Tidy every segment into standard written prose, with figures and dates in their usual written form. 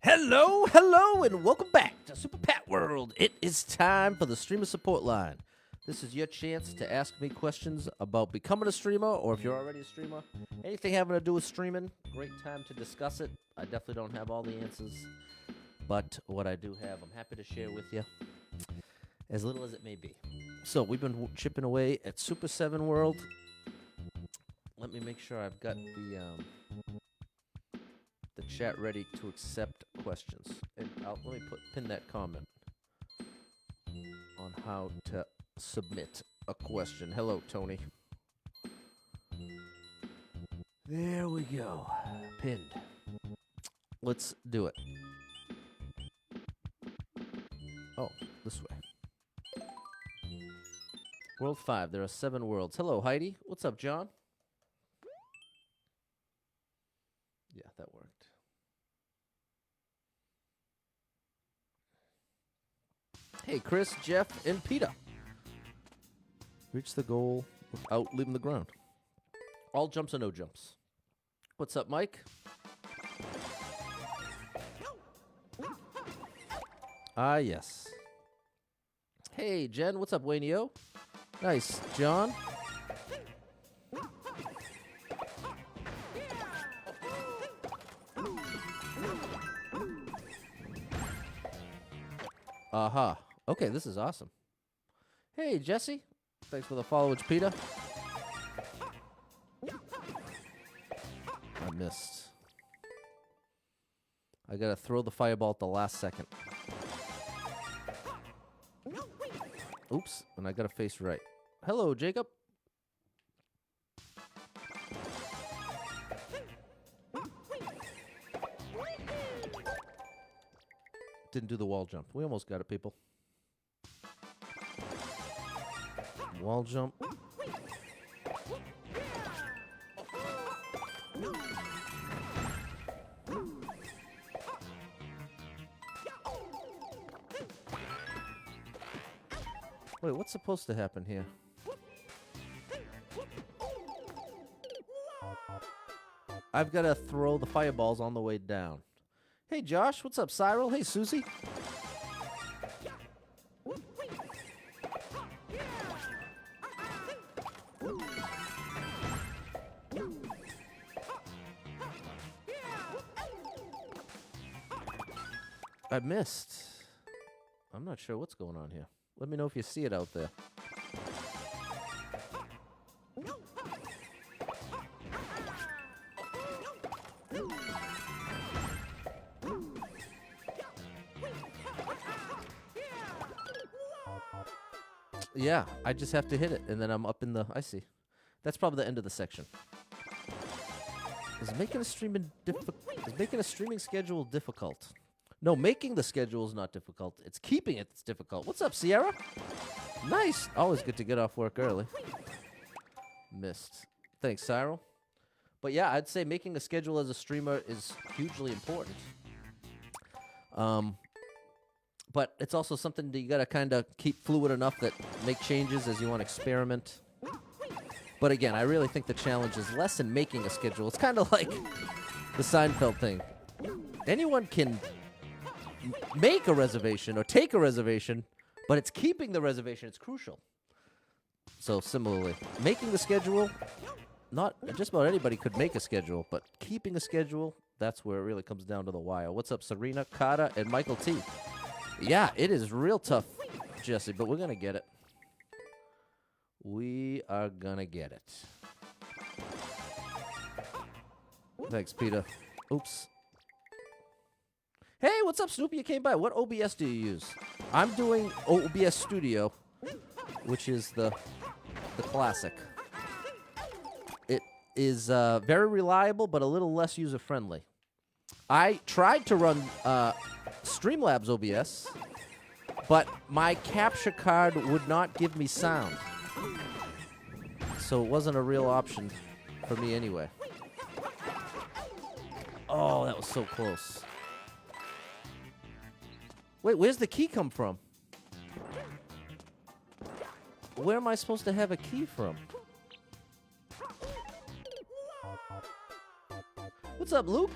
Hello, and welcome back to Super Pat World. It is time for the streamer support line. This is your chance to ask me questions about becoming a streamer, or if you're already a streamer, anything having to do with streaming. Great time to discuss it. I definitely don't have all the answers, but what I do have, I'm happy to share with you, as little as it may be. So we've been chipping away at Super 7 World. Let me make sure I've got the chat ready to accept questions. And let me pin that comment on how to submit a question. Hello, Tony. There we go. Pinned. Let's do it. Oh, this way. World 5. There are 7 worlds. Hello, Heidi. What's up, John? Yeah, that worked. Hey, Chris, Jeff, and Peter. Reach the goal without leaving the ground. All jumps or no jumps. What's up, Mike? Ah, yes. Hey, Jen. What's up, Wayne-O? Nice. John? Aha. Okay, this is awesome. Hey, Jesse. Thanks for the follow, Peter. I missed. I gotta throw the fireball at the last second. Oops, and I gotta face right. Hello, Jacob. Didn't do the wall jump. We almost got it, people. Wall jump. Wait, what's supposed to happen here? I've got to throw the fireballs on the way down. Hey, Josh. What's up, Cyril? Hey, Susie. I missed. I'm not sure what's going on here. Let me know if you see it out there. Yeah, I just have to hit it, and then I'm up in the... I see. That's probably the end of the section. Is making a streaming schedule difficult? No, making the schedule is not difficult. It's keeping it that's difficult. What's up, Sierra? Nice. Always good to get off work early. Missed. Thanks, Cyril. But yeah, I'd say making a schedule as a streamer is hugely important. But it's also something that you got to kind of keep fluid enough that make changes as you want to experiment. But again, I really think the challenge is less in making a schedule. It's kind of like the Seinfeld thing. Anyone can make a reservation or take a reservation, but it's keeping the reservation. It's crucial. So similarly, making the schedule, not just about anybody could make a schedule, but keeping a schedule, that's where it really comes down to the wire. What's up, Serena, Kata, and Michael T? Yeah, it is real tough, Jesse, but we're going to get it. We are going to get it. Thanks, Peter. Oops. Hey, what's up, Snoopy? You came by. What OBS do you use? I'm doing OBS Studio, which is the classic. It is very reliable, but a little less user-friendly. I tried to run Streamlabs OBS, but my capture card would not give me sound. So it wasn't a real option for me anyway. Oh, that was so close. Wait, where's the key come from? Where am I supposed to have a key from? What's up, Luke?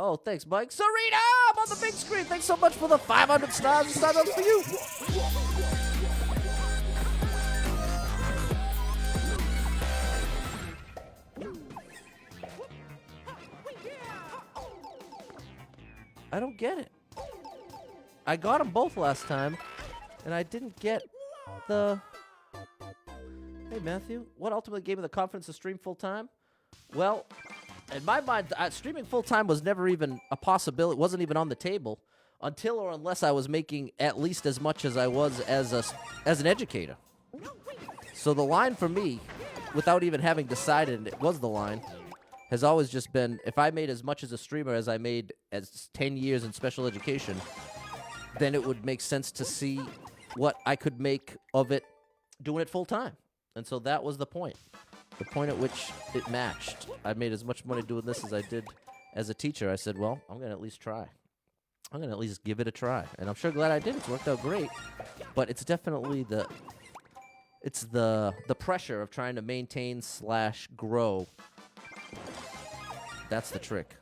Oh, thanks, Mike. Serena, I'm on the big screen. Thanks so much for the 500 stars. It's not up for you. I don't get it. I got them both last time, and I didn't get the... Hey, Matthew, what ultimately gave me the confidence to stream full-time? Well, in my mind, streaming full-time was never even a possibility. It wasn't even on the table until or unless I was making at least as much as I was as an educator. So the line for me, without even having decided it was the line, has always just been, if I made as much as a streamer as I made as 10 years in special education, then it would make sense to see what I could make of it doing it full-time. And so that was the point at which it matched. I made as much money doing this as I did as a teacher. I said, well, I'm going to at least try. I'm going to at least give it a try. And I'm sure glad I did. It's worked out great. But it's definitely the pressure of trying to maintain / grow. That's the trick.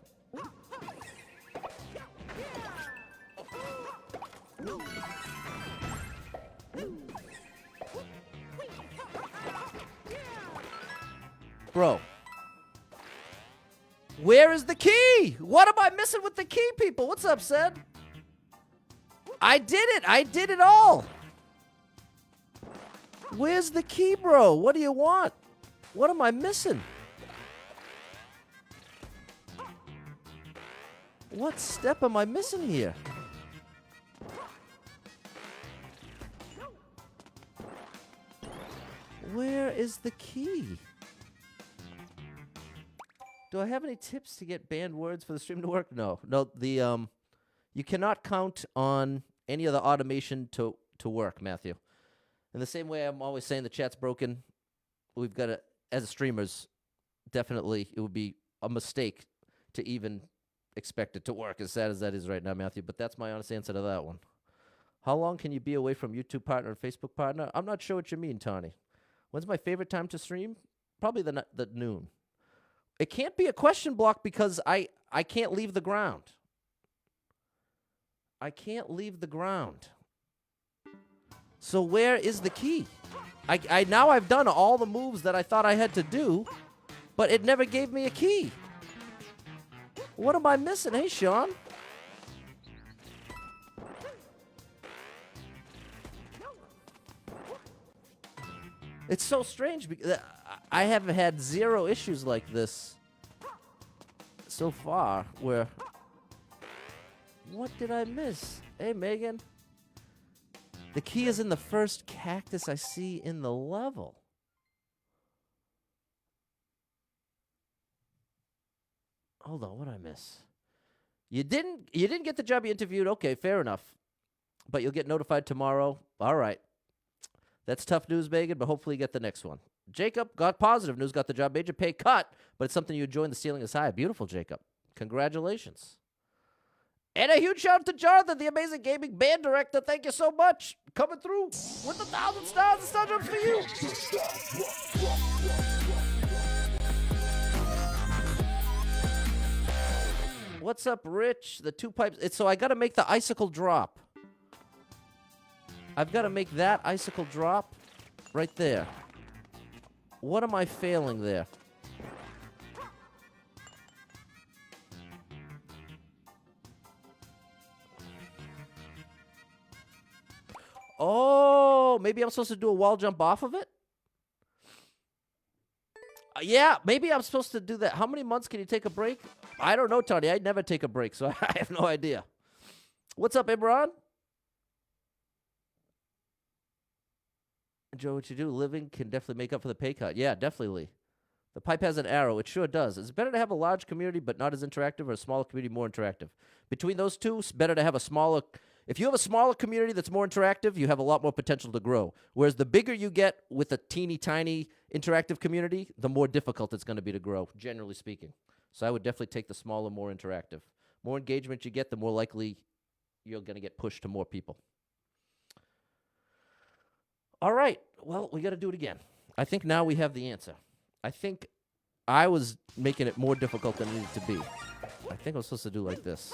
Bro, where is the key? What am I missing with the key, people? What's up, Sed? I did it. I did it all. Where's the key, bro? What do you want? What am I missing? What step am I missing here? Where is the key? Do I have any tips to get banned words for the stream to work? No. No, you cannot count on any of the automation to work, Matthew. In the same way I'm always saying the chat's broken, we've got to, as streamers, definitely it would be a mistake to even expect it to work, as sad as that is right now, Matthew. But that's my honest answer to that one. How long can you be away from YouTube partner and Facebook partner? I'm not sure what you mean, Tawny. When's my favorite time to stream? Probably the noon. It can't be a question block because I can't leave the ground. I can't leave the ground. So where is the key? Now I've done all the moves that I thought I had to do, but it never gave me a key. What am I missing? Hey, Sean. It's so strange because I have had 0 issues like this so far where... What did I miss? Hey, Megan. The key is in the first cactus I see in the level. Hold on, what did I miss? You didn't get the job you interviewed? Okay, fair enough. But you'll get notified tomorrow. All right. That's tough news, Megan, but hopefully you get the next one. Jacob got positive news, got the job. Major pay cut, but it's something you enjoy and the ceiling is high. Beautiful, Jacob. Congratulations. And a huge shout out to Jonathan, the amazing gaming band director. Thank you so much. Coming through with 1,000 stars. The star jumps for you. What's up, Rich? The 2 pipes. So I got to make the icicle drop. I've got to make that icicle drop right there. What am I failing there? Oh, maybe I'm supposed to do a wall jump off of it? Yeah, maybe I'm supposed to do that. How many months can you take a break? I don't know, Tony. I never take a break, so I have no idea. What's up, Imran? Joe, what you do? Living can definitely make up for the pay cut. Yeah, definitely. The pipe has an arrow. It sure does. It's better to have a large community but not as interactive, or a smaller community more interactive. Between those two, it's better to have a smaller... If you have a smaller community that's more interactive, you have a lot more potential to grow. Whereas the bigger you get with a teeny tiny interactive community, the more difficult it's going to be to grow, generally speaking. So I would definitely take the smaller, more interactive. More engagement you get, the more likely you're going to get pushed to more people. All right. Well, we got to do it again. I think now we have the answer. I think I was making it more difficult than it needed to be. I think I'm supposed to do like this.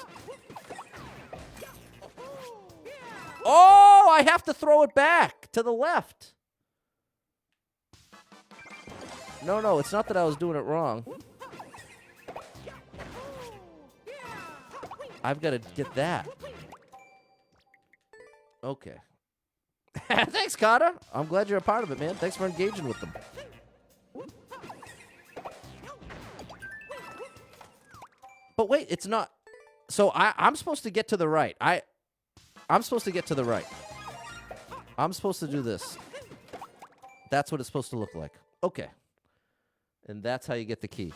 Oh, I have to throw it back to the left. No, it's not that I was doing it wrong. I've got to get that. Okay. Thanks, Carter. I'm glad you're a part of it, man. Thanks for engaging with them. But wait, it's not. So I'm supposed to get to the right. I'm supposed to get to the right. I'm supposed to do this. That's what it's supposed to look like. Okay. And that's how you get the key.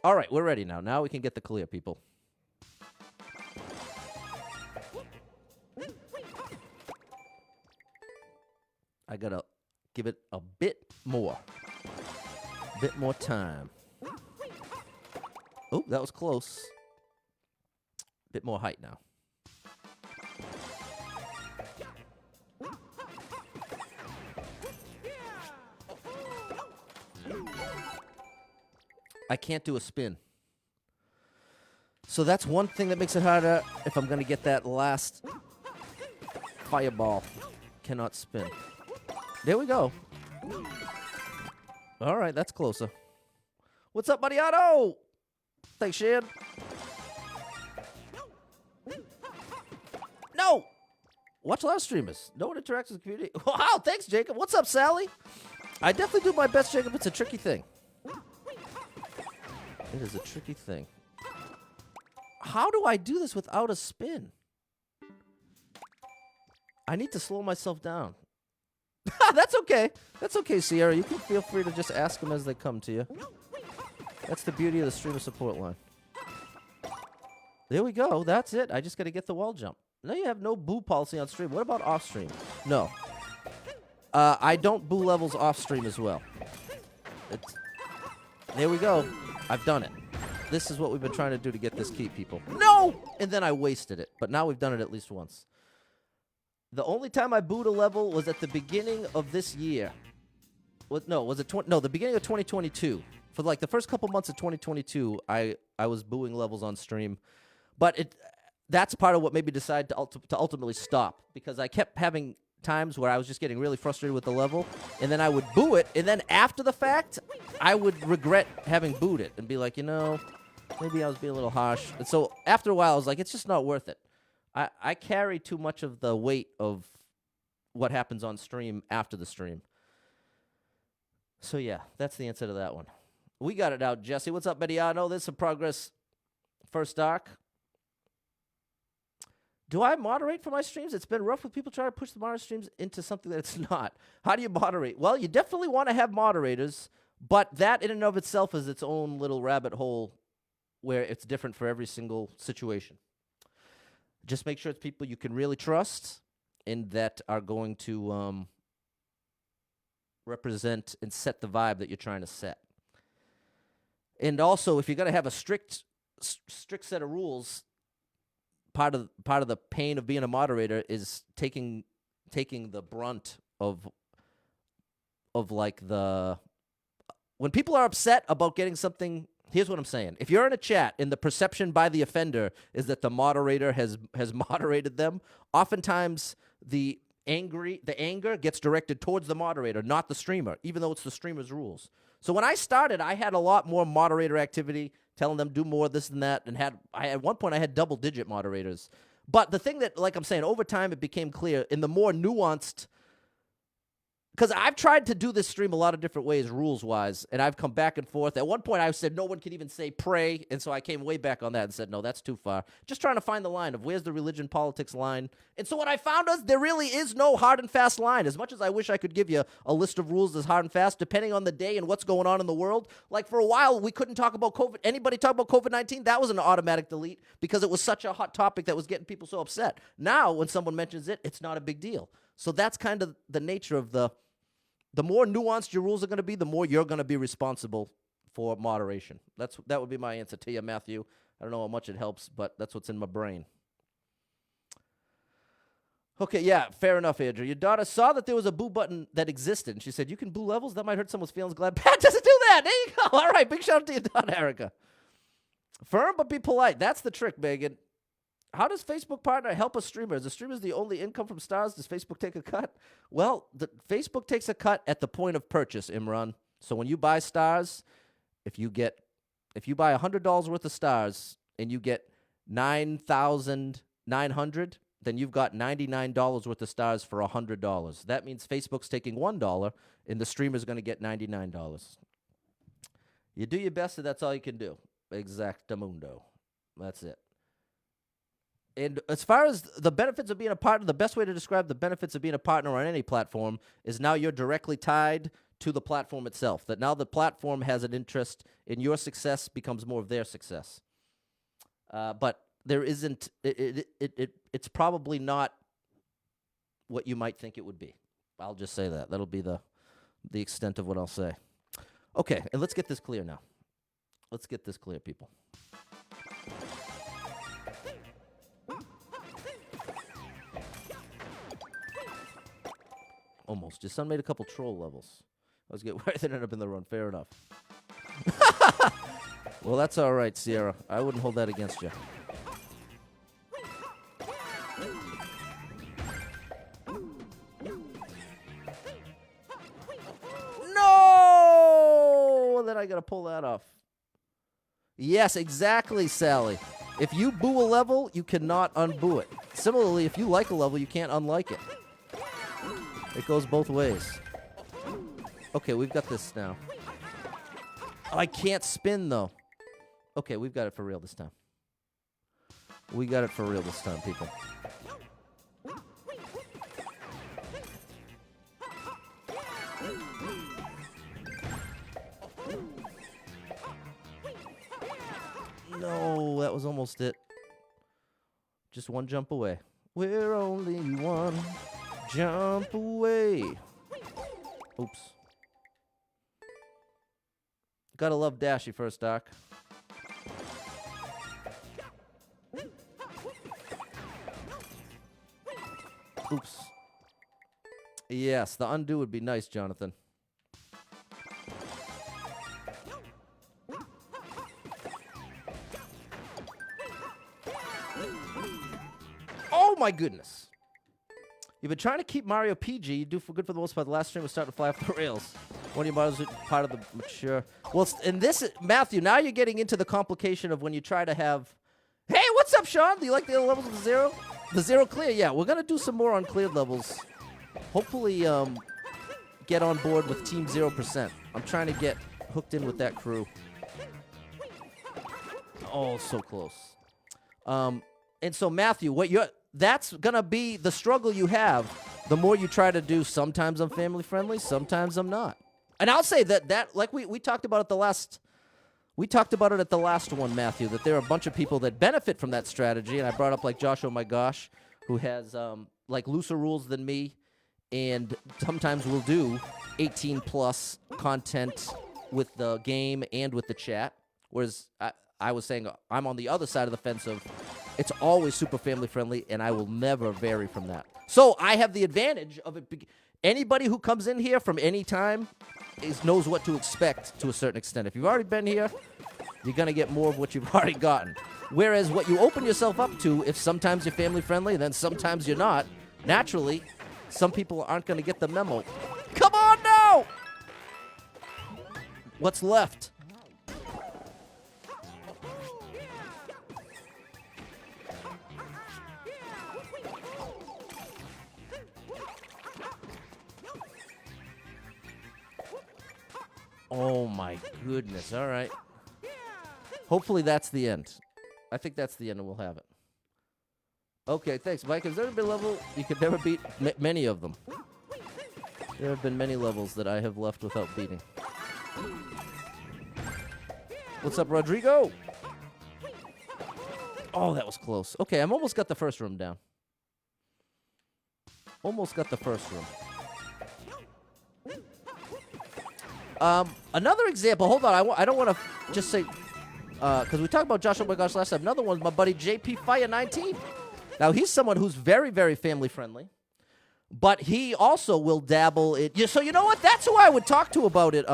All right, we're ready now. Now we can get the clear, people. I gotta give it a bit more. Bit more time. Oh, that was close. Bit more height now. I can't do a spin. So that's one thing that makes it harder if I'm going to get that last fireball. Cannot spin. There we go. All right, that's closer. What's up, buddy Otto? Thanks, Shan. No! Watch live streamers. No one interacts with the community. Wow, thanks, Jacob. What's up, Sally? I definitely do my best, Jacob. It's a tricky thing. It is a tricky thing. How do I do this without a spin? I need to slow myself down. That's okay. That's okay, Sierra. You can feel free to just ask them as they come to you. That's the beauty of the streamer support line. There we go. That's it. I just got to get the wall jump. Now you have no boo policy on stream. What about off stream? No. I don't boo levels off stream as well. There we go. I've done it. This is what we've been trying to do to get this key, people. No! And then I wasted it. But now we've done it at least once. The only time I booed a level was at the beginning of this year. The beginning of 2022. For like the first couple months of 2022, I was booing levels on stream. But that's part of what made me decide to ultimately stop. Because I kept having times where I was just getting really frustrated with the level, and then I would boo it, and then after the fact, I would regret having booed it and be like, maybe I was being a little harsh. And so after a while, I was like, it's just not worth it. I carry too much of the weight of what happens on stream after the stream. So yeah, that's the answer to that one. We got it out, Jesse. What's up, Betty? I know there's some progress. First arc. Do I moderate for my streams? It's been rough with people trying to push the moderate streams into something that it's not. How do you moderate? Well, you definitely want to have moderators, but that in and of itself is its own little rabbit hole where it's different for every single situation. Just make sure it's people you can really trust and that are going to represent and set the vibe that you're trying to set. And also, if you're going to have a strict set of rules, part of the pain of being a moderator is taking the brunt of like the when people are upset about getting something. Here's what I'm saying. If you're in a chat and the perception by the offender is that the moderator has moderated them, oftentimes the anger gets directed towards the moderator, not the streamer, even though it's the streamer's rules. So when I started, I had a lot more moderator activity, telling them do more this and that, and at one point I had double-digit moderators. But the thing that, like I'm saying, over time it became clear in the more nuanced. Because I've tried to do this stream a lot of different ways, rules-wise, and I've come back and forth. At one point, I said no one could even say pray, and so I came way back on that and said, no, that's too far. Just trying to find the line of where's the religion-politics line. And so what I found was there really is no hard and fast line. As much as I wish I could give you a list of rules that's hard and fast, depending on the day and what's going on in the world. Like for a while, we couldn't talk about COVID. Anybody talk about COVID-19? That was an automatic delete because it was such a hot topic that was getting people so upset. Now, when someone mentions it, it's not a big deal. So that's kind of the nature of the more nuanced your rules are going to be, the more you're going to be responsible for moderation. That would be my answer to you, Matthew. I don't know how much it helps, but that's what's in my brain. Okay, yeah, fair enough, Andrew. Your daughter saw that there was a boo button that existed, and she said, "You can boo levels? That might hurt someone's feelings." Glad Pat doesn't do that. There you go. All right, big shout out to your daughter, Erica. Firm but be polite. That's the trick, Megan. How does Facebook partner help a streamer? Is the streamers the only income from stars? Does Facebook take a cut? Well, Facebook takes a cut at the point of purchase, Imran. So when you buy stars, if you buy $100 worth of stars and you get 9,900, then you've got $99 worth of stars for $100. That means Facebook's taking $1 and the streamer's going to get $99. You do your best, and that's all you can do. Exactamundo. That's it. And as far as the benefits of being a partner, the best way to describe the benefits of being a partner on any platform is now you're directly tied to the platform itself. That now the platform has an interest in your success, becomes more of their success. But there isn't. It's probably not what you might think it would be. I'll just say that. That'll be the extent of what I'll say. Okay, and let's get this clear now. Let's get this clear, people. Almost. Your son made a couple troll levels. I was getting worried they'd end up in the run. Fair enough. Well, that's all right, Sierra. I wouldn't hold that against you. No! Then I got to pull that off. Yes, exactly, Sally. If you boo a level, you cannot unboo it. Similarly, if you like a level, you can't unlike it. It goes both ways. Okay, we've got this now. Oh, I can't spin, though. Okay, we've got it for real this time. We got it for real this time, people. No, that was almost it. Just one jump away. We're only one jump away. Oops. Gotta love Dashy first, Doc. Oops. Yes, the undo would be nice, Jonathan. Oh my goodness. You've been trying to keep Mario PG. You do for good for the most part. The last stream was starting to fly off the rails. One of your models is part of the mature. Well, in this, Matthew, now you're getting into the complication of when you try to have. Hey, what's up, Sean? Do you like the other levels of the zero? The zero clear, yeah. We're going to do some more on cleared levels. Hopefully, get on board with Team 0%. I'm trying to get hooked in with that crew. Oh, so close. And so, Matthew, that's going to be the struggle you have the more you try to do. Sometimes I'm family friendly, sometimes I'm not. And I'll say that like we talked about at the last one, Matthew, that there are a bunch of people that benefit from that strategy. And I brought up like Josh, oh my gosh, who has like looser rules than me, and sometimes will do 18 plus content with the game and with the chat. Whereas I was saying I'm on the other side of the fence of it's always super family friendly, and I will never vary from that. So I have the advantage of it. Anybody who comes in here from any time knows what to expect to a certain extent. If you've already been here, you're going to get more of what you've already gotten. Whereas what you open yourself up to, if sometimes you're family friendly, then sometimes you're not, naturally, some people aren't going to get the memo. Come on now! What's left? Oh my goodness. All right. Hopefully that's the end. I think that's the end and we'll have it. Okay, thanks, Mike. Has there been a level you could never beat? Many of them. There have been many levels that I have left without beating. What's up, Rodrigo? Oh, that was close. Okay, I'm almost got the first room down. Almost got the first room. Another example. Hold on. I don't want to just say, because we talked about Josh, oh my gosh, last time. Another one's my buddy JP Fire 19. Now, he's someone who's very, very family friendly, but he also will dabble in. Yeah, so you know what? That's who I would talk to about it,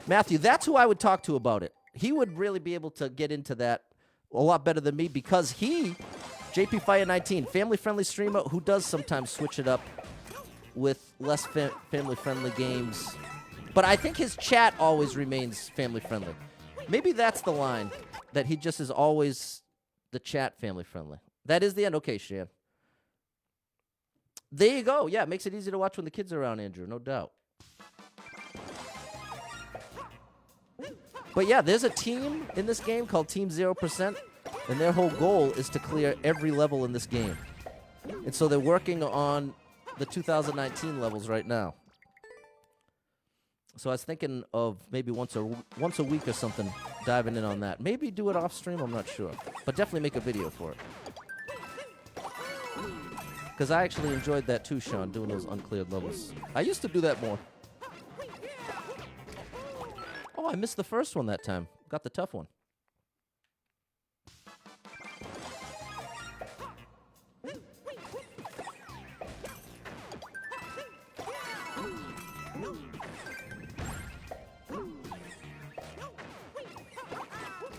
Matthew. That's who I would talk to about it. He would really be able to get into that a lot better than me because JP Fire 19, family friendly streamer who does sometimes switch it up with less family friendly games. But I think his chat always remains family friendly. Maybe that's the line, that he just is always the chat family friendly. That is the end. Okay, Shan. There you go. Yeah, it makes it easy to watch when the kids are around, Andrew, no doubt. But yeah, there's a team in this game called Team 0%, and their whole goal is to clear every level in this game. And so they're working on the 2019 levels right now. So I was thinking of maybe once a week or something, diving in on that. Maybe do it off stream, I'm not sure. But definitely make a video for it. Because I actually enjoyed that too, Sean, doing those uncleared levels. I used to do that more. Oh, I missed the first one that time. Got the tough one.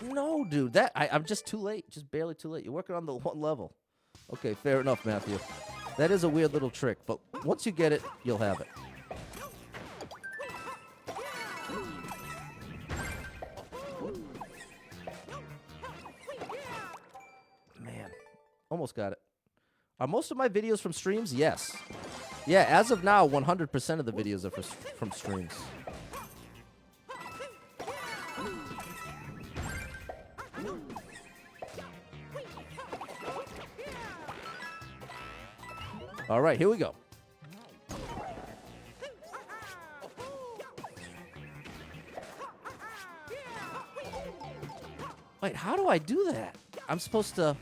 No, dude, I'm just too late. Just barely too late. You're working on the one level. Okay, fair enough, Matthew. That is a weird little trick, but once you get it, you'll have it. Man, almost got it. Are most of my videos from streams? Yes. Yeah, as of now, 100% of the videos are from streams. All right, here we go. Wait, how do I do that? I'm supposed to...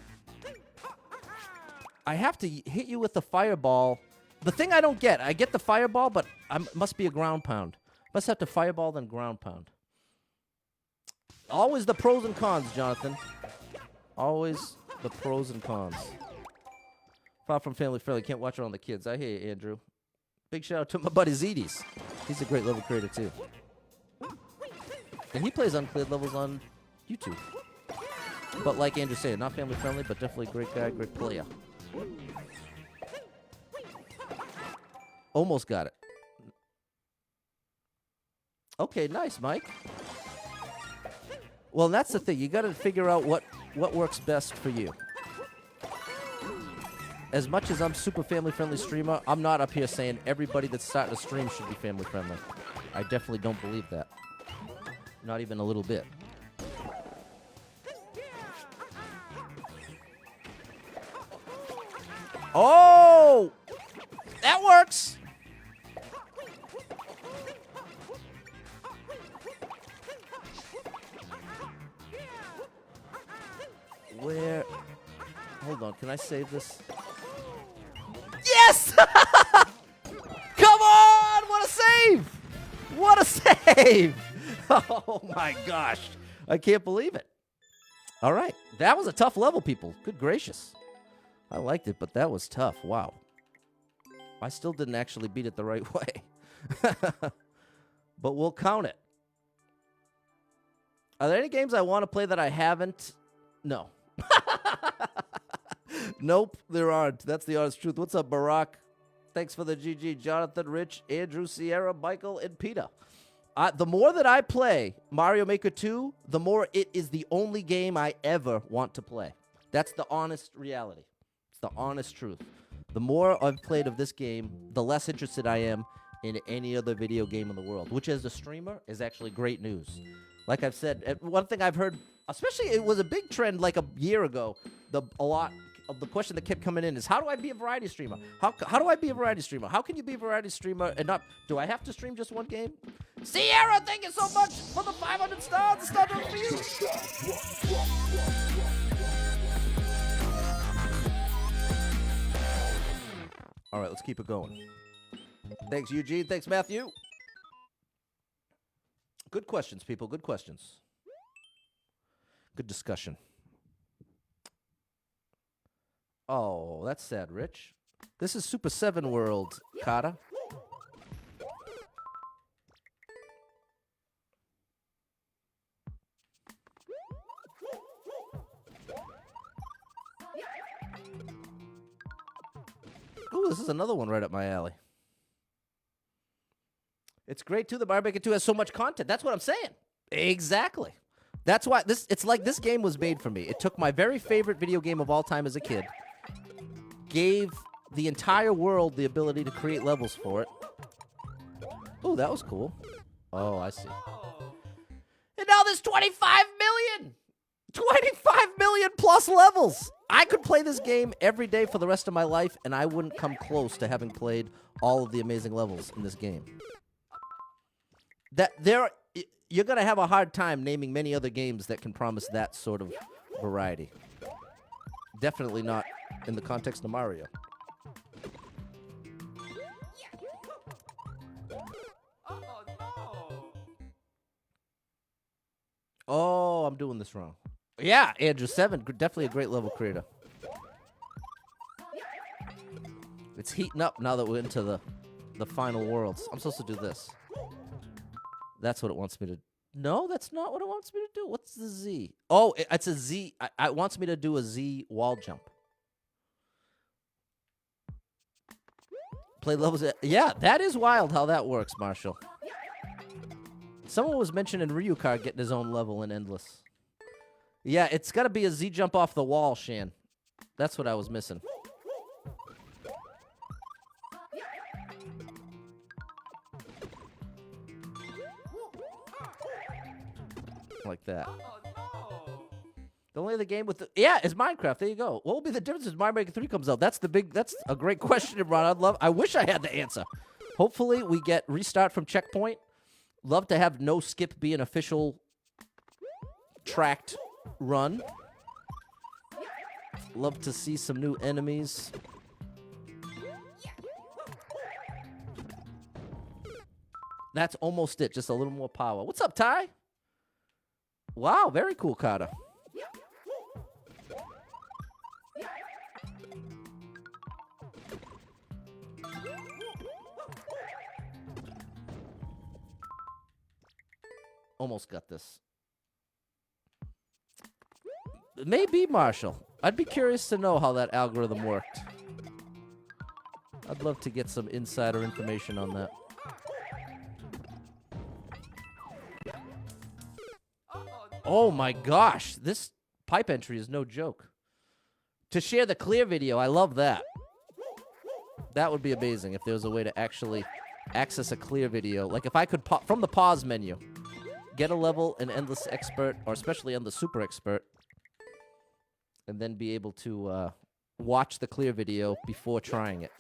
I have to hit you with the fireball. The thing I don't get, I get the fireball, but must be a ground pound. Must have to fireball, then ground pound. Always the pros and cons, Jonathan. Always the pros and cons. Far from family friendly, can't watch around the kids. I hear you, Andrew. Big shout out to my buddy Zedis. He's a great level creator, too. And he plays uncleared levels on YouTube. But like Andrew said, not family friendly, but definitely a great guy, great player. Almost got it. Okay, nice, Mike. Well, that's the thing. You got to figure out what works best for you. As much as I'm super family-friendly streamer, I'm not up here saying everybody that's starting to stream should be family-friendly. I definitely don't believe that. Not even a little bit. Oh! That works! Where... Hold on, can I save this? Yes! Come on! What a save! What a save! Oh my gosh. I can't believe it. All right. That was a tough level, people. Good gracious. I liked it, but that was tough. Wow. I still didn't actually beat it the right way. But we'll count it. Are there any games I want to play that I haven't? No. Nope, there aren't. That's the honest truth. What's up, Barack? Thanks for the GG. Jonathan, Rich, Andrew, Sierra, Michael, and Peter. The more that I play Mario Maker 2, the more it is the only game I ever want to play. That's the honest reality. It's the honest truth. The more I've played of this game, the less interested I am in any other video game in the world, which as a streamer is actually great news. Like I've said, one thing I've heard, especially it was a big trend like a year ago, a lot of the question that kept coming in is, how do I be a variety streamer? How do I be a variety streamer? How can you be a variety streamer and not, do I have to stream just one game? Sierra, thank you so much for the 500 stars. The star for you. All right, let's keep it going. Thanks, Eugene. Thanks, Matthew. Good questions, people. Good questions. Good discussion. Oh, that's sad, Rich. This is Super 7 World, Kata. Ooh, this is another one right up my alley. It's great, too. The Mario Maker 2 has so much content. That's what I'm saying. Exactly. That's why it's like this game was made for me. It took my very favorite video game of all time as a kid, gave the entire world the ability to create levels for it. Ooh, that was cool. Oh, I see. And now there's 25 million! 25 million plus levels! I could play this game every day for the rest of my life, and I wouldn't come close to having played all of the amazing levels in this game. You're going to have a hard time naming many other games that can promise that sort of variety. Definitely not in the context of Mario. Oh, I'm doing this wrong. Yeah, Andrew, 7, definitely a great level creator. It's heating up now that we're into the final worlds. I'm supposed to do this. That's what it wants me to... No, that's not what it wants me to do. What's the Z? Oh, it's a Z. It wants me to do a Z wall jump. Play levels... Yeah, that is wild how that works, Marshall. Someone was mentioning Ryukar getting his own level in Endless. Yeah, it's got to be a Z jump off the wall, Shan. That's what I was missing. Like that. The only other game with the... Yeah, is Minecraft. There you go. What will be the difference if Mario Maker 3 comes out? That's a great question, Ron. I wish I had the answer. Hopefully, we get restart from checkpoint. Love to have no skip be an official tracked run. Love to see some new enemies. That's almost it. Just a little more power. What's up, Ty? Wow, very cool, Kata. Almost got this. Maybe, Marshall. I'd be curious to know how that algorithm worked. I'd love to get some insider information on that. Oh my gosh, this pipe entry is no joke. To share the clear video, I love that. That would be amazing if there was a way to actually access a clear video. Like if I could, from the pause menu, get a level in Endless Expert, or especially on the Super Expert, and then be able to watch the clear video before trying it.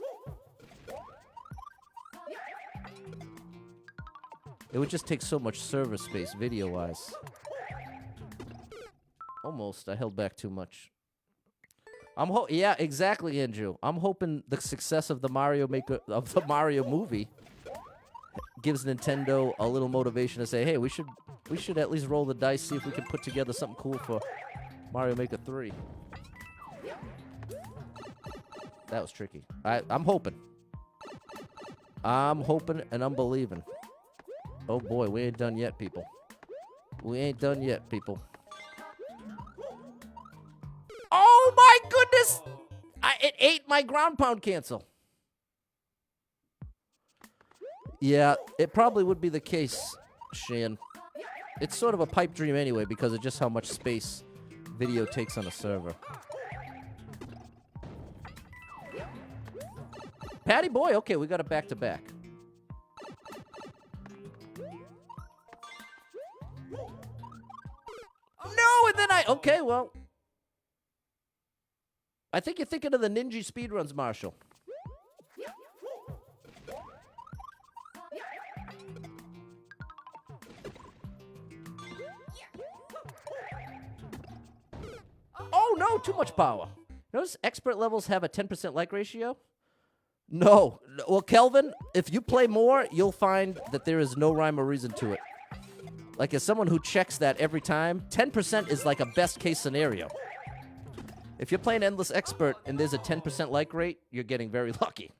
It would just take so much server space video-wise. Almost. I held back too much. Yeah, exactly, Andrew. I'm hoping the success of the Mario movie gives Nintendo a little motivation to say, "Hey, we should at least roll the dice, see if we can put together something cool for Mario Maker 3." That was tricky. I'm hoping. I'm hoping and I'm believing. Oh boy, we ain't done yet, people. We ain't done yet, people. Oh my goodness! It ate my ground pound cancel. Yeah, it probably would be the case, Shan. It's sort of a pipe dream anyway because of just how much space video takes on a server. Patty boy, okay, we got it back to back. No, and then okay, well. I think you're thinking of the Ninja speedruns, Marshall. Oh, no, too much power. Notice expert levels have a 10% like ratio? No. Well, Kelvin, if you play more, you'll find that there is no rhyme or reason to it. Like, as someone who checks that every time, 10% is like a best-case scenario. If you're playing Endless Expert and there's a 10% like rate, you're getting very lucky.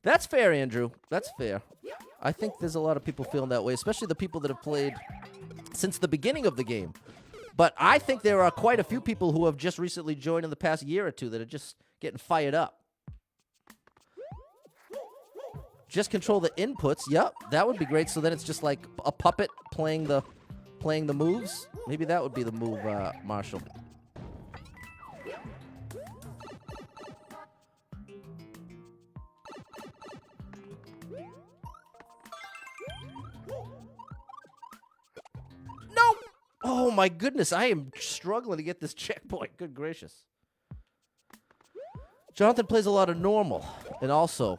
That's fair, Andrew. That's fair. I think there's a lot of people feeling that way, especially the people that have played since the beginning of the game. But I think there are quite a few people who have just recently joined in the past year or two that are just getting fired up. Just control the inputs. Yep, that would be great. So then it's just like a puppet playing the moves. Maybe that would be the move, Marshall. No! Oh my goodness, I am struggling to get this checkpoint. Good gracious. Jonathan plays a lot of normal, and also...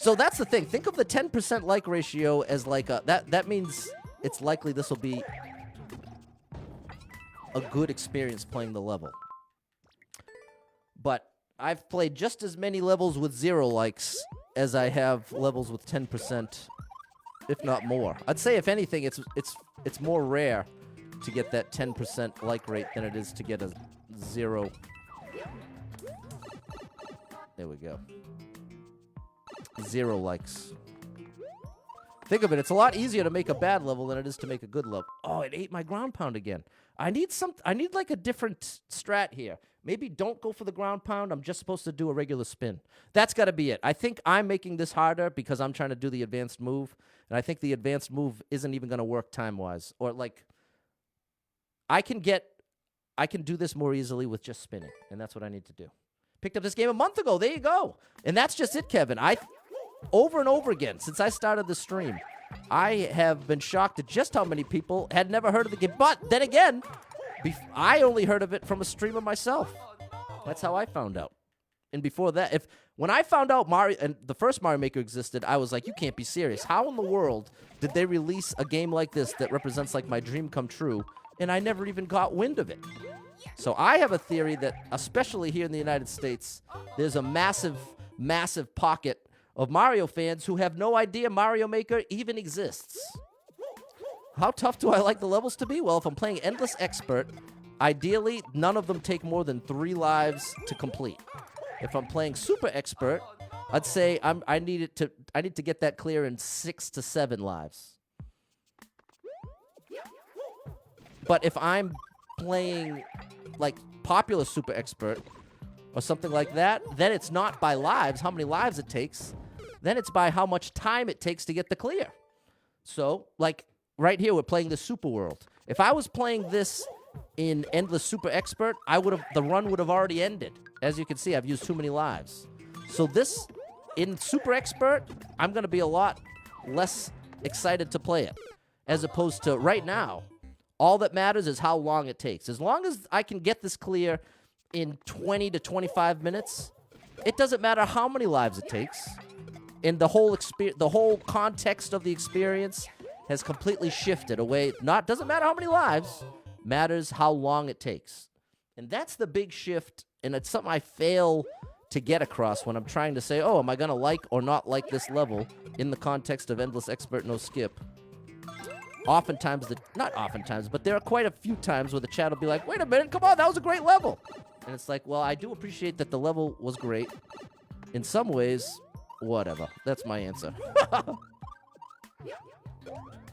So that's the thing. Think of the 10% like ratio as like a... That means it's likely this will be a good experience playing the level. But I've played just as many levels with 0 likes as I have levels with 10%, if not more. I'd say, if anything, it's more rare to get that 10% like rate than it is to get a 0. There we go. 0 likes. Think of it. It's a lot easier to make a bad level than it is to make a good level. Oh, it ate my ground pound again. I need like a different strat here. Maybe don't go for the ground pound. I'm just supposed to do a regular spin. That's got to be it. I think I'm making this harder because I'm trying to do the advanced move, and I think the advanced move isn't even going to work time-wise. Or like, I can do this more easily with just spinning, and that's what I need to do. Picked up this game a month ago. There you go. And that's just it, Kevin. Over and over again, since I started the stream, I have been shocked at just how many people had never heard of the game. But then again, I only heard of it from a streamer myself. That's how I found out. And before that, when I found out Mario and the first Mario Maker existed, I was like, you can't be serious. How in the world did they release a game like this that represents like my dream come true? And I never even got wind of it. So I have a theory that, especially here in the United States, there's a massive, massive pocket of Mario fans who have no idea Mario Maker even exists. How tough do I like the levels to be? Well, if I'm playing Endless Expert, ideally, none of them take more than 3 lives to complete. If I'm playing Super Expert, I'd say I need to get that clear in 6 to 7 lives. But if I'm playing like Popular Super Expert or something like that, then it's not by lives, how many lives it takes. Then it's by how much time it takes to get the clear. So, like, right here, we're playing the Super World. If I was playing this in Endless Super Expert, the run would have already ended. As you can see, I've used too many lives. So this, in Super Expert, I'm going to be a lot less excited to play it. As opposed to right now, all that matters is how long it takes. As long as I can get this clear in 20 to 25 minutes, it doesn't matter how many lives it takes. And the whole context of the experience has completely shifted away. Doesn't matter how many lives, matters how long it takes. And that's the big shift, and it's something I fail to get across when I'm trying to say, oh, am I going to like or not like this level in the context of Endless Expert No Skip? Not oftentimes, but there are quite a few times where the chat will be like, wait a minute, come on, that was a great level. And it's like, well, I do appreciate that the level was great. In some ways, whatever. That's my answer.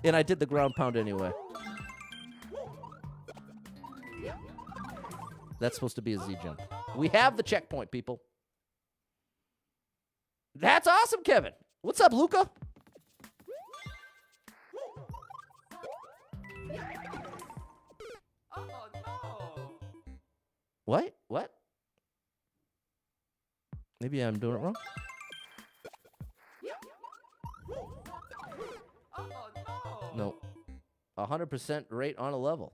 And I did the ground pound anyway. That's supposed to be a Z jump. We have the checkpoint, people. That's awesome, Kevin. What's up, Luca? What? Maybe I'm doing it wrong. No. 100% rate on a level.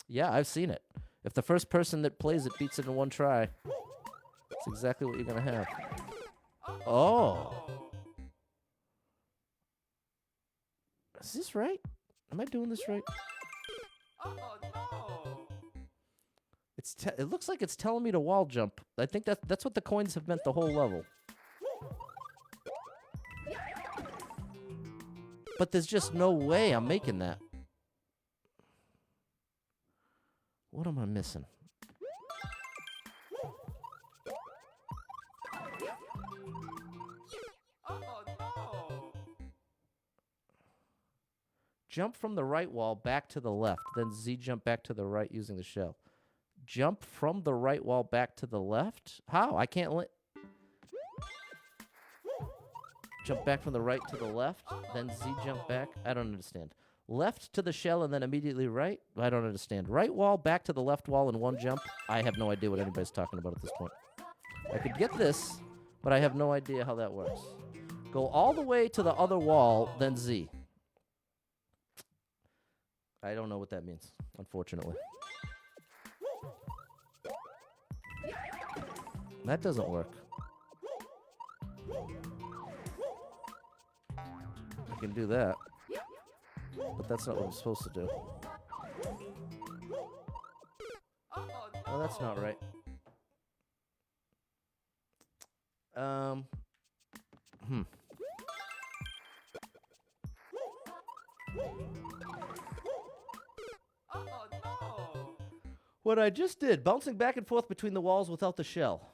Yeah, I've seen it. If the first person that plays it beats it in one try, that's exactly what you're going to have. Oh. Is this right? Am I doing this right? It looks like it's telling me to wall jump. I think that's what the coins have meant the whole level. But there's just no way I'm making that. What am I missing? Jump from the right wall back to the left. Then Z jump back to the right using the shell. Jump from the right wall back to the left? How? I can't jump back from the right to the left, then Z jump back? I don't understand. Left to the shell and then immediately right? I don't understand. Right wall back to the left wall in one jump? I have no idea what anybody's talking about at this point. I could get this, but I have no idea how that works. Go all the way to the other wall, then Z. I don't know what that means, unfortunately. That doesn't work. I can do that, but that's not what I'm supposed to do. Oh, that's not right. What I just did, bouncing back and forth between the walls without the shell.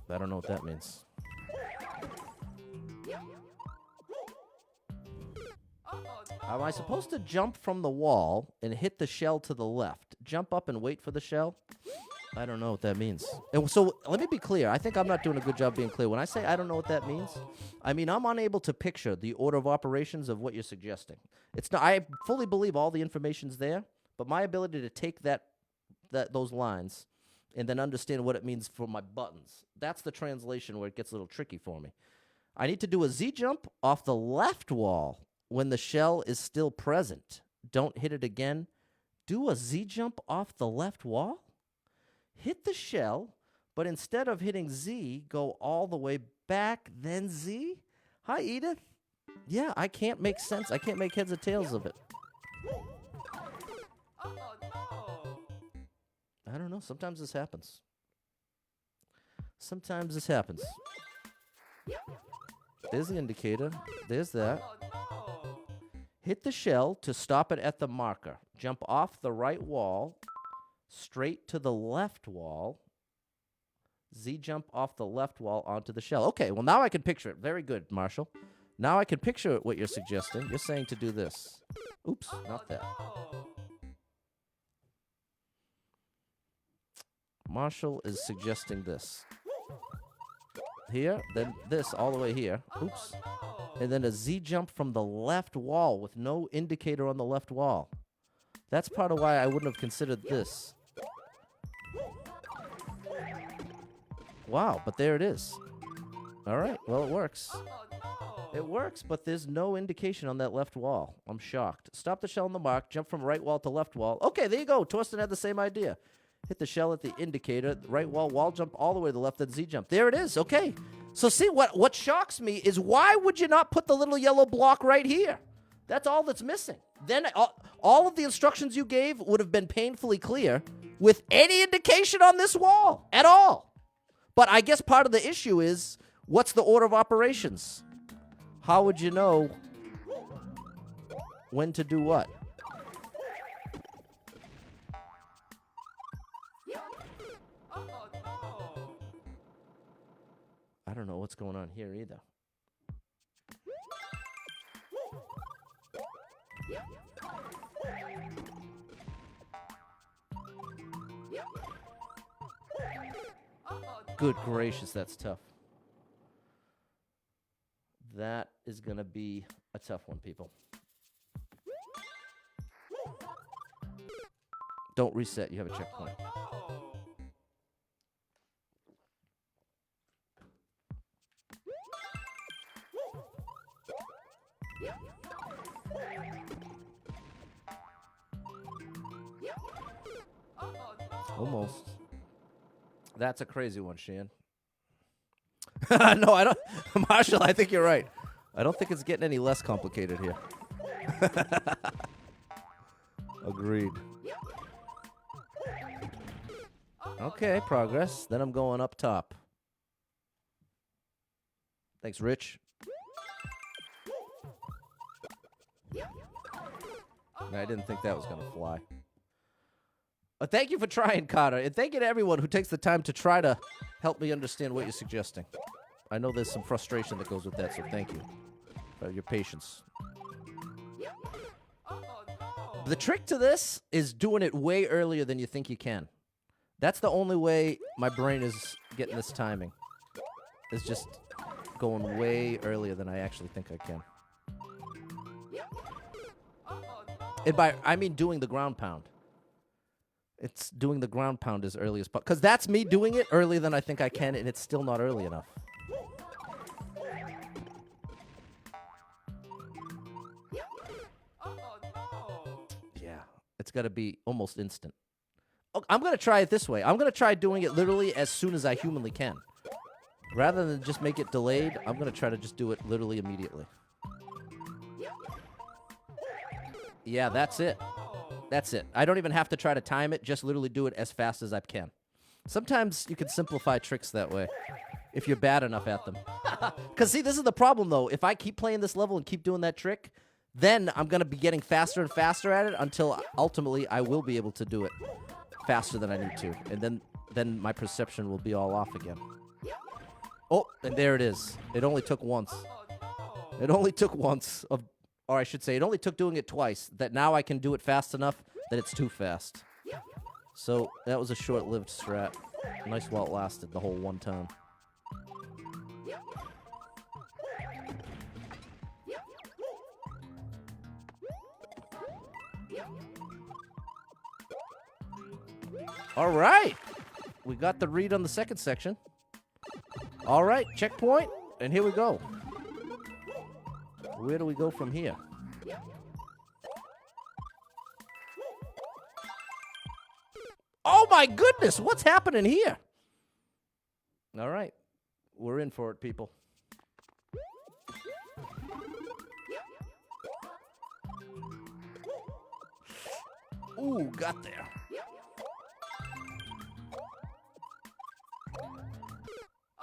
I don't know what that means. Am I supposed to jump from the wall and hit the shell to the left? Jump up and wait for the shell? I don't know what that means. And so let me be clear. I think I'm not doing a good job being clear. When I say I don't know what that means, I mean I'm unable to picture the order of operations of what you're suggesting. It's not. I fully believe all the information's there, but my ability to take those lines and then understand what it means for my buttons, that's the translation where it gets a little tricky for me. I need to do a Z jump off the left wall when the shell is still present. Don't hit it again. Do a Z jump off the left wall? Hit the shell, but instead of hitting Z, go all the way back, then Z? Hi, Edith. Yeah, I can't make sense. I can't make heads or tails of it. I don't know. Sometimes this happens. Sometimes this happens. There's the indicator. There's that. Hit the shell to stop it at the marker. Jump off the right wall, straight to the left wall. Z jump off the left wall onto the shell. Okay, well, now I can picture it. Very good, Marshall. Now I can picture what you're suggesting. You're saying to do this. Oops, not that. Marshall is suggesting this. Here, then this all the way here. Oops. And then a Z jump from the left wall with no indicator on the left wall. That's part of why I wouldn't have considered this. Wow, but there it is. All right, well, it works. It works, but there's no indication on that left wall. I'm shocked. Stop the shell on the mark, jump from right wall to left wall. Okay, there you go. Torsten had the same idea. Hit the shell at the indicator, right wall jump all the way to the left, then Z jump. There it is. Okay. So see, what shocks me is why would you not put the little yellow block right here? That's all that's missing. Then all of the instructions you gave would have been painfully clear with any indication on this wall at all. But I guess part of the issue is, what's the order of operations? How would you know when to do what? I don't know what's going on here either. Good gracious, that's tough. That is going to be a tough one, people. Don't reset. You have a checkpoint. Almost. That's a crazy one, Shan. No, I don't. Marshall, I think you're right. I don't think it's getting any less complicated here. Agreed. Okay, progress. Then I'm going up top. Thanks, Rich. I didn't think that was going to fly. Thank you for trying, Carter. And thank you to everyone who takes the time to try to help me understand what you're suggesting. I know there's some frustration that goes with that, so thank you. your patience. The trick to this is doing it way earlier than you think you can. That's the only way my brain is getting this timing. Is just going way earlier than I actually think I can. And by I mean doing the ground pound. It's doing the ground pound as early as possible. Because that's me doing it earlier than I think I can, and it's still not early enough. Yeah, it's got to be almost instant. Oh, I'm going to try it this way. I'm going to try doing it literally as soon as I humanly can. Rather than just make it delayed, I'm going to try to just do it literally immediately. Yeah, that's it. That's it. I don't even have to try to time it. Just literally do it as fast as I can. Sometimes you can simplify tricks that way if you're bad enough at them. Because, see, this is the problem, though. If I keep playing this level and keep doing that trick, then I'm going to be getting faster and faster at it until ultimately I will be able to do it faster than I need to. And then my perception will be all off again. Oh, and there it is. It only took once. It only took once of... Or I should say, it only took doing it twice, that now I can do it fast enough that it's too fast. So, that was a short-lived strat. Nice while it lasted the whole one time. All right! We got the read on the second section. All right, checkpoint, and here we go. Where do we go from here? Oh my goodness, what's happening here? All right, we're in for it, people. Ooh, got there.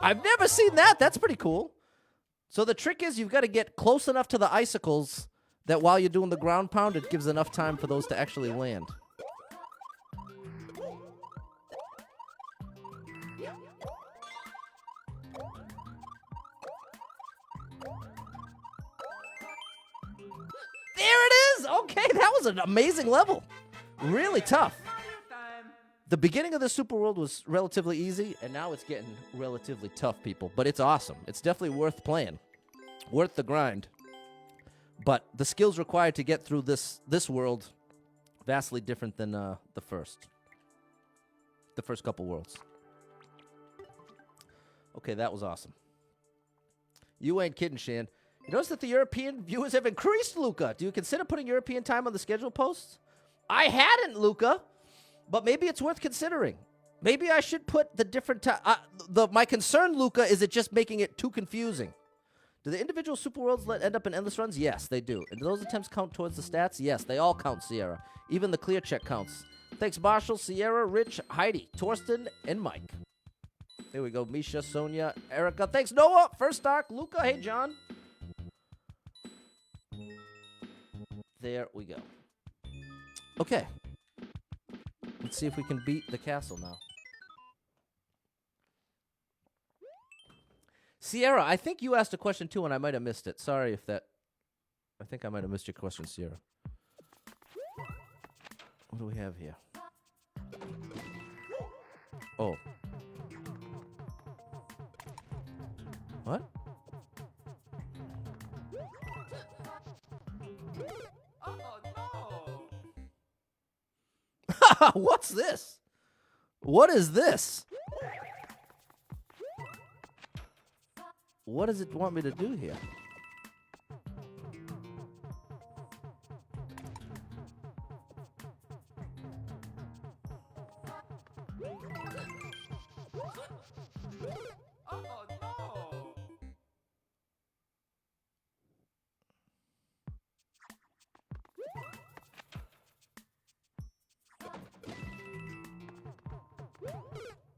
I've never seen that. That's pretty cool. So the trick is you've got to get close enough to the icicles that while you're doing the ground pound, it gives enough time for those to actually land. There it is! Okay, that was an amazing level. Really tough. The beginning of the Super World was relatively easy, and now it's getting relatively tough, people. But it's awesome. It's definitely worth playing. Worth the grind. But the skills required to get through this world, vastly different than the first couple worlds. Okay, that was awesome. You ain't kidding, Shan. You notice that the European viewers have increased, Luca. Do you consider putting European time on the schedule posts? I hadn't, Luca. But maybe it's worth considering. Maybe I should put the different time. My concern, Luca, is it just making it too confusing. Do the individual Super Worlds end up in endless runs? Yes, they do. And do those attempts count towards the stats? Yes, they all count, Sierra. Even the clear check counts. Thanks, Marshall, Sierra, Rich, Heidi, Torsten, and Mike. Here we go. Misha, Sonia, Erica. Thanks, Noah. First Dark, Luca. Hey, John. There we go. Okay. Let's see if we can beat the castle now. Sierra, I think you asked a question too, and I might have missed it. Sorry if that... I think I might have missed your question, Sierra. What do we have here? Oh. What? What's this? What is this? What does it want me to do here?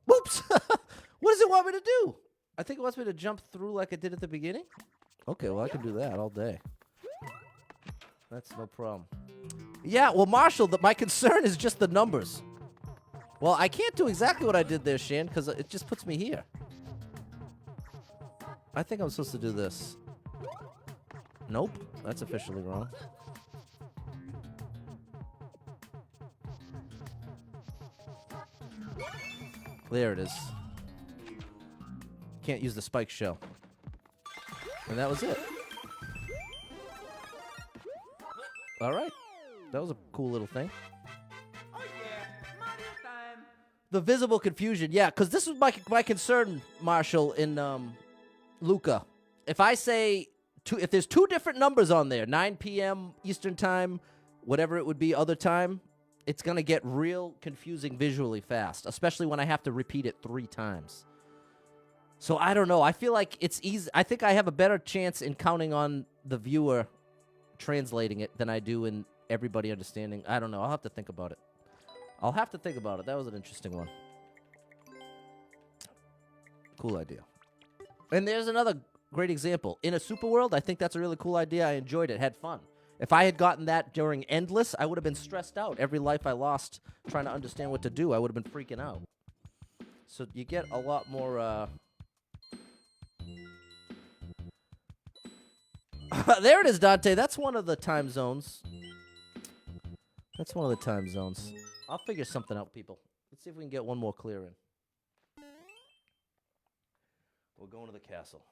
Whoops! What does it want me to do? I think it wants me to jump through like I did at the beginning. Okay, well, I can do that all day. That's no problem. Yeah, well, Marshall, my concern is just the numbers. Well, I can't do exactly what I did there, Shan, because it just puts me here. I think I'm supposed to do this. Nope, that's officially wrong. There it is. Can't use the spike shell. And that was it. All right. That was a cool little thing. Oh yeah, Mario time. The visible confusion. Yeah, because this was my concern, Marshall, in Luca. If I say, if there's two different numbers on there, 9 p.m. Eastern time, whatever it would be other time, it's going to get real confusing visually fast, especially when I have to repeat it 3 times. So I don't know. I feel like it's easy. I think I have a better chance in counting on the viewer translating it than I do in everybody understanding. I don't know. I'll have to think about it. That was an interesting one. Cool idea. And there's another great example. In a super world, I think that's a really cool idea. I enjoyed it. Had fun. If I had gotten that during Endless, I would have been stressed out. Every life I lost trying to understand what to do, I would have been freaking out. So you get a lot more... There it is, Dante. That's one of the time zones. I'll figure something out, people. Let's see if we can get one more clear in. We're going to the castle.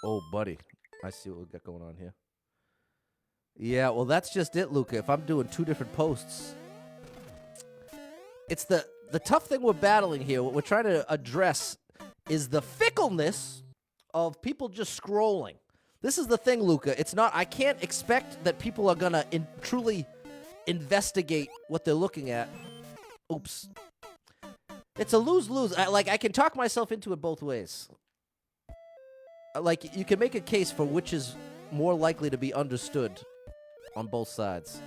Oh, buddy. I see what we got going on here. Yeah, well, that's just it, Luca. If I'm doing 2 different posts... It's the tough thing we're battling here, what we're trying to address, is the fickleness of people just scrolling. This is the thing, Luca. It's not, I can't expect that people are going to truly investigate what they're looking at. Oops. It's a lose-lose. I can talk myself into it both ways. Like, you can make a case for which is more likely to be understood on both sides.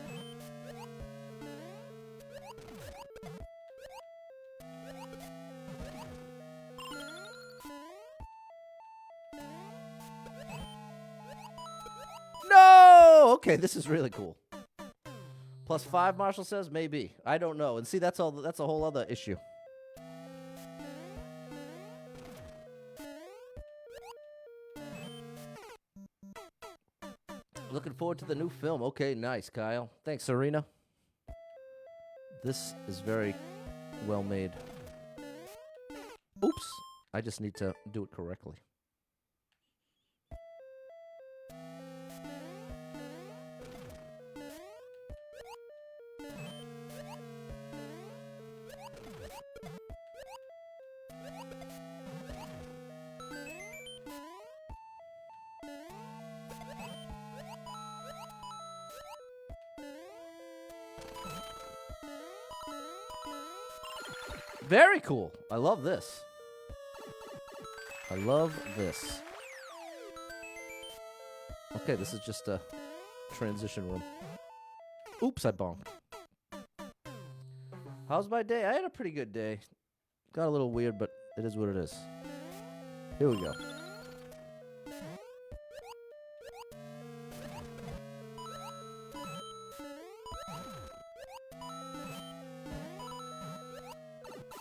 No! Okay, this is really cool. +5, Marshall says? Maybe. I don't know. And see, that's a whole other issue. Looking forward to the new film. Okay, nice, Kyle. Thanks, Serena. This is very well made. Oops. I just need to do it correctly. Very cool. I love this. Okay, this is just a transition room. Oops, I bonked. How's my day? I had a pretty good day. Got a little weird, but it is what it is. Here we go.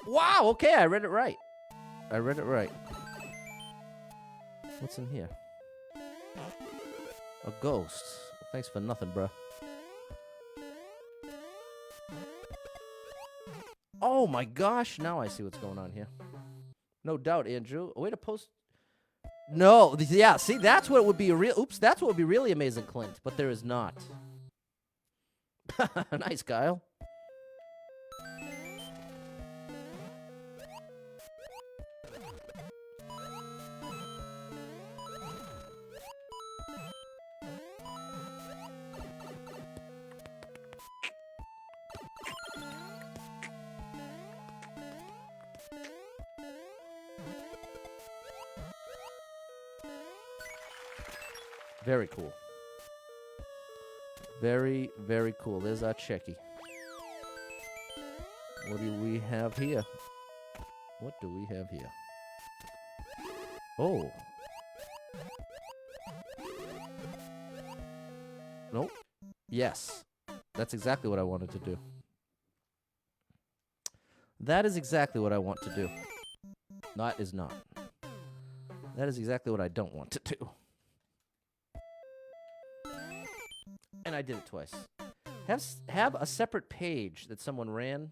Wow, okay, I read it right. What's in here? A ghost. Thanks for nothing, bruh. Oh my gosh, now I see what's going on here. No doubt, Andrew. A way to post... No, yeah, see, that's what would be a real... Oops, that's what would be really amazing, Clint, but there is not. Nice, Kyle. Very cool. Very, very cool. There's our Checky. What do we have here? Oh. Nope. Yes. That's exactly what I wanted to do. That is exactly what I want to do. Not is not. That is exactly what I don't want to do. And I did it twice. Have a separate page that someone ran.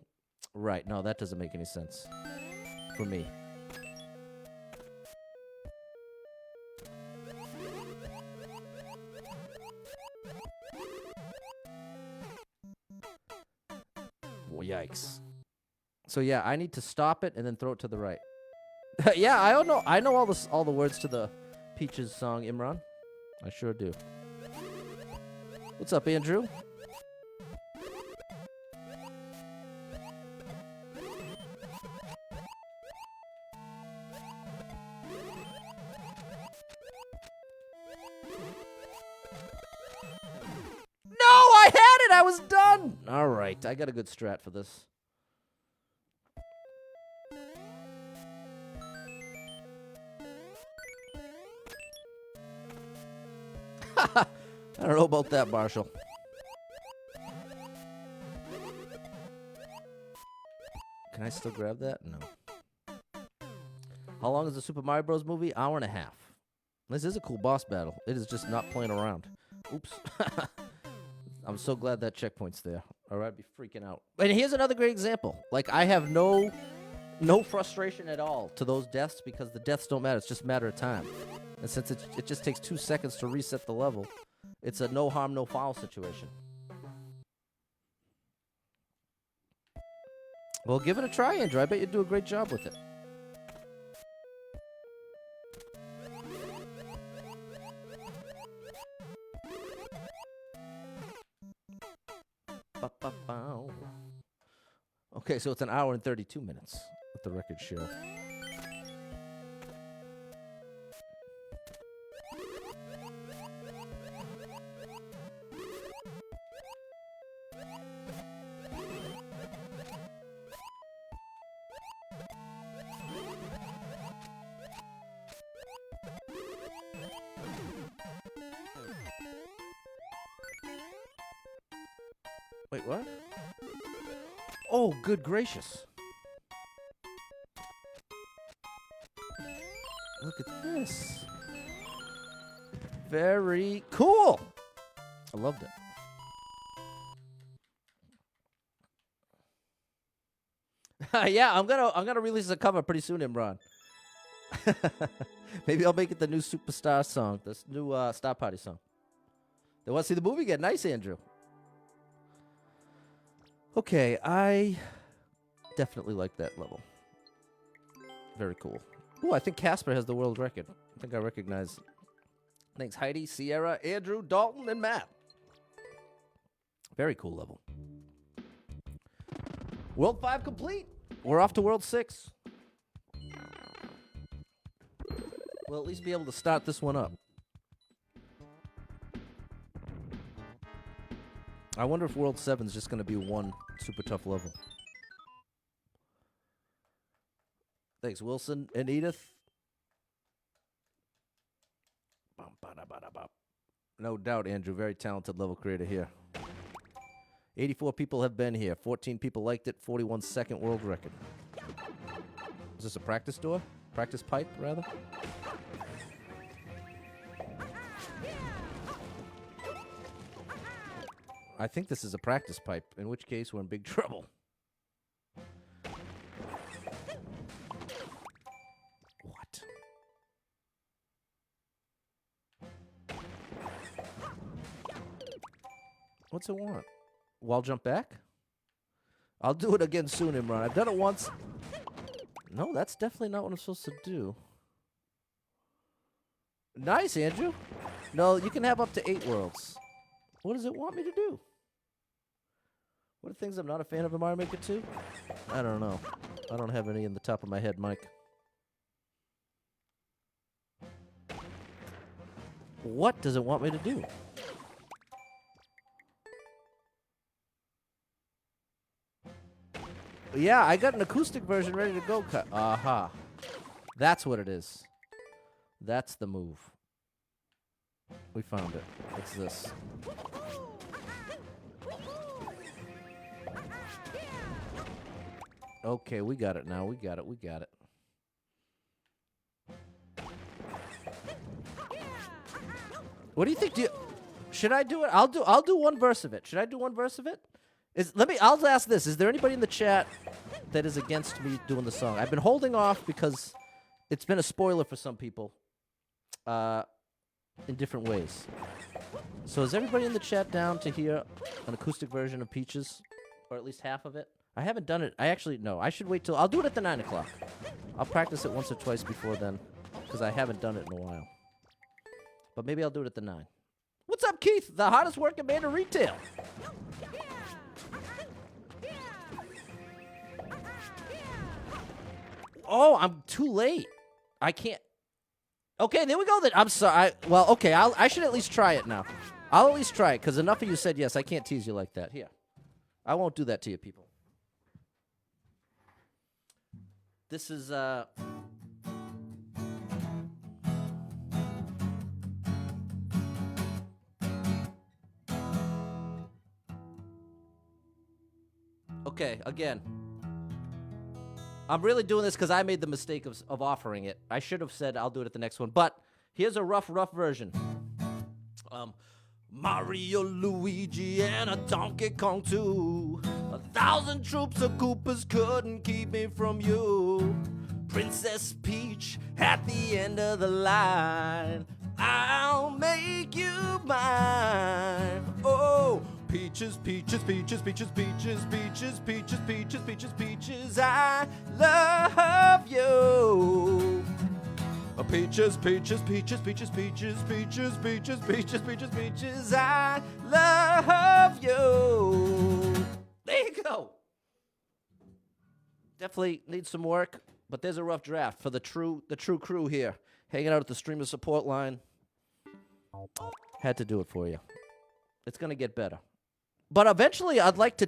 Right, no, that doesn't make any sense for me. Well, yikes. So yeah, I need to stop it and then throw it to the right. Yeah, I don't know. I know all the words to the Peaches song, Imran. I sure do. What's up, Andrew? No, I had it. I was done. All right, I got a good strat for this. I don't know about that, Marshall. Can I still grab that? No. How long is the Super Mario Bros. Movie? Hour and a half. This is a cool boss battle. It is just not playing around. Oops. I'm so glad that checkpoint's there. Or I'd be freaking out. And here's another great example. Like, I have no frustration at all to those deaths because the deaths don't matter. It's just a matter of time. And since it just takes 2 seconds to reset the level, it's a no harm, no foul situation. Well, give it a try, Andrew. I bet you'd do a great job with it. Okay, so it's an hour and 32 minutes with the record show. Wait, what? Oh, good gracious. Look at this. Very cool. I loved it. Yeah, I'm gonna release a cover pretty soon, Imran. Maybe I'll make it the new Superstar song, this new Star Party song. They want to see the movie again. Nice, Andrew. Okay, I definitely like that level. Very cool. Ooh, I think Casper has the world record. I think I recognize. Thanks, Heidi, Sierra, Andrew, Dalton, and Matt. Very cool level. World 5 complete. We're off to World 6. We'll at least be able to start this one up. I wonder if World 7 is just going to be one super tough level. Thanks, Wilson and Edith. No doubt, Andrew. Very talented level creator here. 84 people have been here. 14 people liked it. 41 second world record. Is this a practice door? Practice pipe, rather? I think this is a practice pipe, in which case we're in big trouble. What? What's it want? Wall jump back? I'll do it again soon, Imran. I've done it once. No, that's definitely not what I'm supposed to do. Nice, Andrew. No, you can have up to 8 worlds. What does it want me to do? What are things I'm not a fan of in Mario Maker 2? I don't know. I don't have any in the top of my head, Mike. What does it want me to do? Yeah, I got an acoustic version ready to go. Aha. That's what it is. That's the move. We found it. It's this. Okay, we got it now. We got it. We got it. What do you think? Should I do it? I'll do one verse of it. Should I do one verse of it? I'll ask this. Is there anybody in the chat that is against me doing the song? I've been holding off because it's been a spoiler for some people in different ways. So is everybody in the chat down to hear an acoustic version of Peaches? Or at least half of it? I haven't done it. No, I should wait till... I'll do it at the 9 o'clock. I'll practice it once or twice before then because I haven't done it in a while. But maybe I'll do it at the 9. What's up, Keith? The hardest working man in retail. Oh, I'm too late. I can't. Okay, there we go. Then I'm sorry. Well, okay. I should at least try it now. I'll at least try it because enough of you said yes. I can't tease you like that. Here, I won't do that to you, people. This is okay. Again. I'm really doing this because I made the mistake of offering it. I should have said I'll do it at the next one. But here's a rough version. Mario, Luigi, and a Donkey Kong too. 1,000 troops of Koopas couldn't keep me from you. Princess Peach at the end of the line. I'll make you mine. Oh, Peaches, peaches, peaches, peaches, peaches, peaches, peaches, peaches, peaches, peaches, I love you. Peaches, peaches, peaches, peaches, peaches, peaches, peaches, peaches, peaches, peaches, I love you. There you go. Definitely needs some work, but there's a rough draft for the true crew here, hanging out at the streamer support line. Had to do it for you. It's gonna get better. But eventually, I'd like to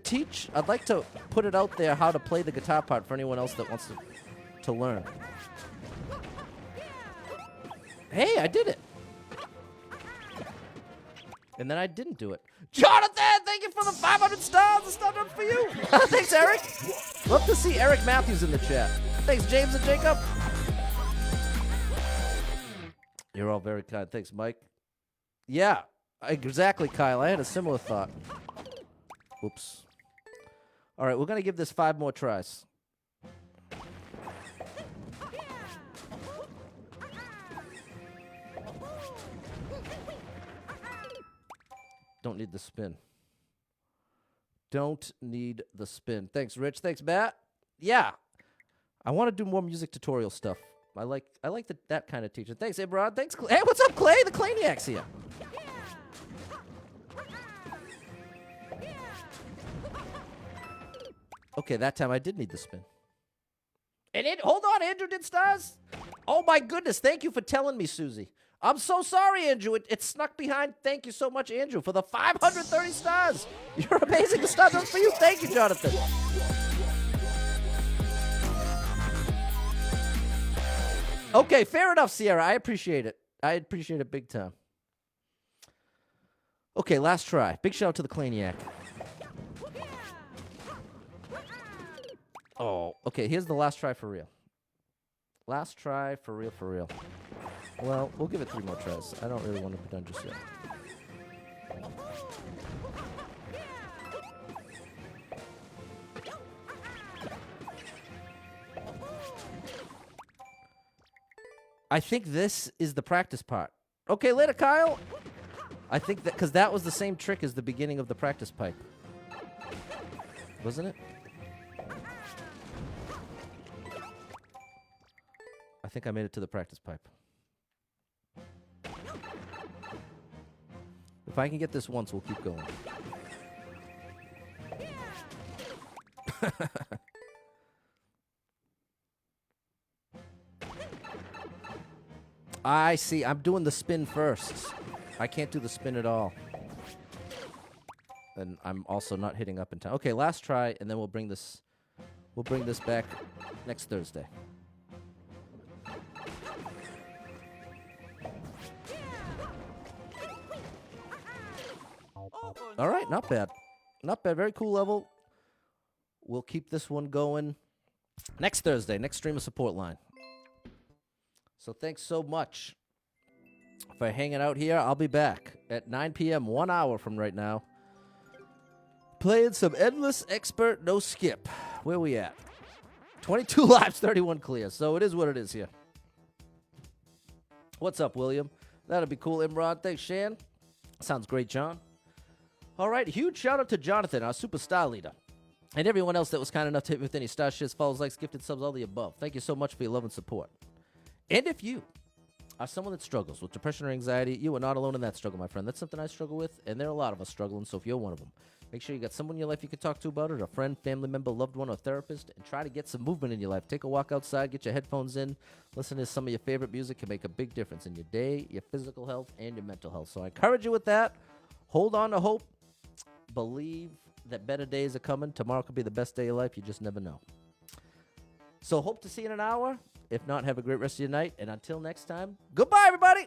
put it out there how to play the guitar part for anyone else that wants to learn. Hey, I did it. And then I didn't do it. Jonathan, thank you for the 500 stars. It's not done for you. Thanks, Eric. Love to see Eric Matthews in the chat. Thanks, James and Jacob. You're all very kind. Thanks, Mike. Yeah, exactly, Kyle. I had a similar thought. Oops. All right, we're going to give this 5 more tries. Don't need the spin. Don't need the spin. Thanks, Rich. Thanks, Matt. Yeah. I want to do more music tutorial stuff. I like that kind of teaching. Thanks, Abrod. Thanks, Clay. Hey, what's up, Clay? The Clayniac's here. Okay, that time I did need the spin. And hold on, Andrew did stars? Oh, my goodness. Thank you for telling me, Susie. I'm so sorry, Andrew. It snuck behind. Thank you so much, Andrew, for the 530 stars. You're amazing. The star does for you. Thank you, Jonathan. Okay, fair enough, Sierra. I appreciate it. I appreciate it big time. Okay, last try. Big shout out to the Clayniac. Oh, okay, here's the last try for real. Last try for real, for real. Well, we'll give it 3 more tries. I don't really want to be done just yet. I think this is the practice part. Okay, later, Kyle. I think that because that was the same trick as the beginning of the practice pipe. Wasn't it? I think I made it to the practice pipe. If I can get this once, we'll keep going. I see. I'm doing the spin first. I can't do the spin at all. And I'm also not hitting up in time. Okay, last try, and then we'll bring this back next Thursday. All right, not bad. Not bad. Very cool level. We'll keep this one going. Next Thursday, next streamer support line. So thanks so much for hanging out here. I'll be back at 9 p.m., 1 hour from right now, playing some Endless Expert No Skip. Where we at? 22 lives, 31 clear. So it is what it is here. What's up, William? That'll be cool, Imran. Thanks, Shan. Sounds great, John. All right, huge shout out to Jonathan, our superstar leader, and everyone else that was kind enough to hit me with any star shares, follows, likes, gifted subs, all the above. Thank you so much for your love and support. And if you are someone that struggles with depression or anxiety, you are not alone in that struggle, my friend. That's something I struggle with, and there are a lot of us struggling, so if you're one of them, make sure you got someone in your life you can talk to about it, a friend, family member, loved one, or therapist, and try to get some movement in your life. Take a walk outside, get your headphones in, listen to some of your favorite music. Can make a big difference in your day, your physical health, and your mental health. So I encourage you with that. Hold on to hope. Believe that better days are coming. Tomorrow could be the best day of your life. You just never know. So hope to see you in an hour. If not, have a great rest of your night. And until next time, goodbye, everybody.